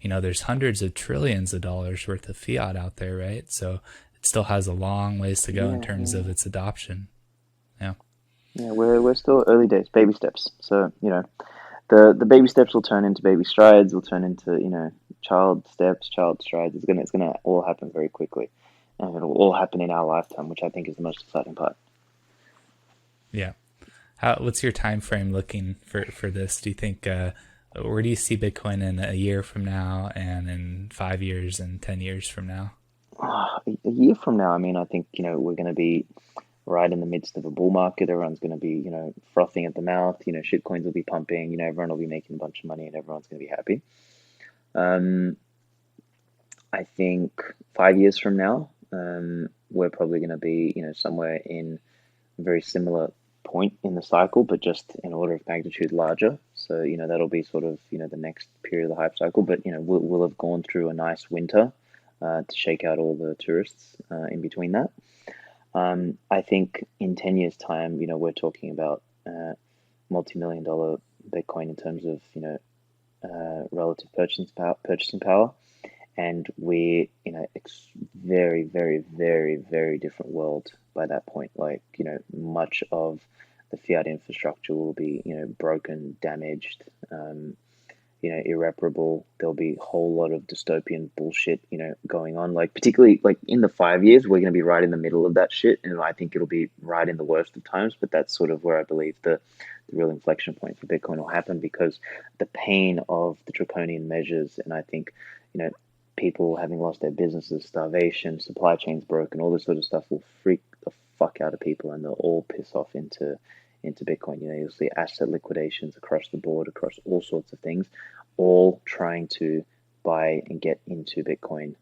there's hundreds of trillions of dollars worth of fiat out there, right? So it still has a long ways to go in Yeah, terms of yeah, its adoption. Yeah. yeah. We're still early days, baby steps. So the baby steps will turn into baby strides, will turn into child steps, child strides. It's gonna all happen very quickly, and it'll all happen in our lifetime, which I think is the most exciting part. Yeah. What's your time frame looking for this? Do you think where do you see Bitcoin in a year from now, and in 5 years and 10 years from now? A year from now, I mean, I think we're going to be right in the midst of a bull market. Everyone's going to be frothing at the mouth. Shit coins will be pumping. Everyone will be making a bunch of money, and everyone's going to be happy. Um, I think 5 years from now, we're probably going to be somewhere in a very similar point in the cycle, but just in order of magnitude larger. So that'll be sort of the next period of the hype cycle. But we'll have gone through a nice winter to shake out all the tourists in between that. I think in 10 years' time, we're talking about multi-million dollar Bitcoin in terms of relative purchasing power, and we're in a very, very, very, very different world by that point. Like much of the fiat infrastructure will be broken, damaged, irreparable. There'll be a whole lot of dystopian bullshit going on. Like particularly like in the 5 years, we're going to be right in the middle of that shit, and I think it'll be right in the worst of times. But that's sort of where I believe the real inflection point for Bitcoin will happen, because the pain of the draconian measures, and I think people having lost their businesses, starvation, supply chains broken, all this sort of stuff will freak the fuck out of people, and they'll all piss off into Bitcoin. You'll see asset liquidations across the board, across all sorts of things, all trying to buy and get into Bitcoin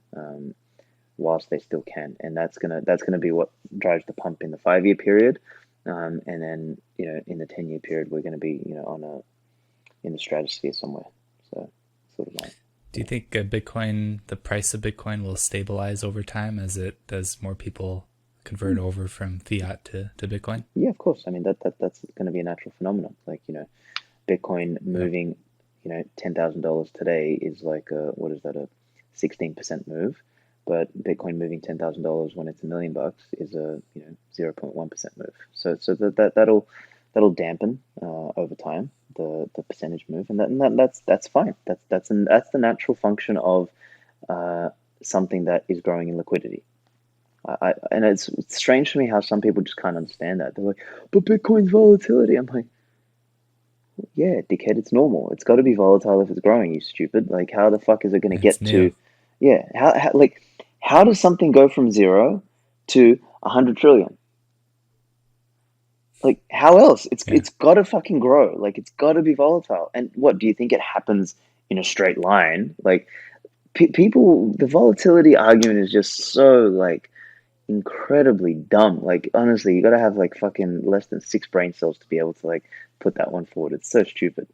whilst they still can, and that's gonna be what drives the pump in the 5 year period, and then in the 10 year period we're gonna be in the stratosphere somewhere. So sort of like Do you think the price of Bitcoin will stabilize over time as more people convert yeah. over from fiat to Bitcoin? Yeah, of course. I mean that's going to be a natural phenomenon. Like Bitcoin Yeah. moving, $10,000 today is like what is that, a 16% move, but Bitcoin moving $10,000 when it's $1 million is a 0.1% move. So that'll dampen over time the percentage move, and that's fine. That's the natural function of uh, something that is growing in liquidity. And it's strange to me how some people just can't understand that. They're like, but Bitcoin's volatility. I'm like, yeah, dickhead, it's normal. It's got to be volatile if it's growing, you stupid. Like, how the fuck is it going to It's get new. to, yeah, how does something go from zero to 100 trillion? Like, how else? It's Yeah. it's got to fucking grow. Like, it's got to be volatile. And what do you think it happens in a straight line? Like, people, the volatility argument is just so like incredibly dumb. Like honestly, you gotta have like fucking less than six brain cells to be able to like put that one forward. It's so stupid.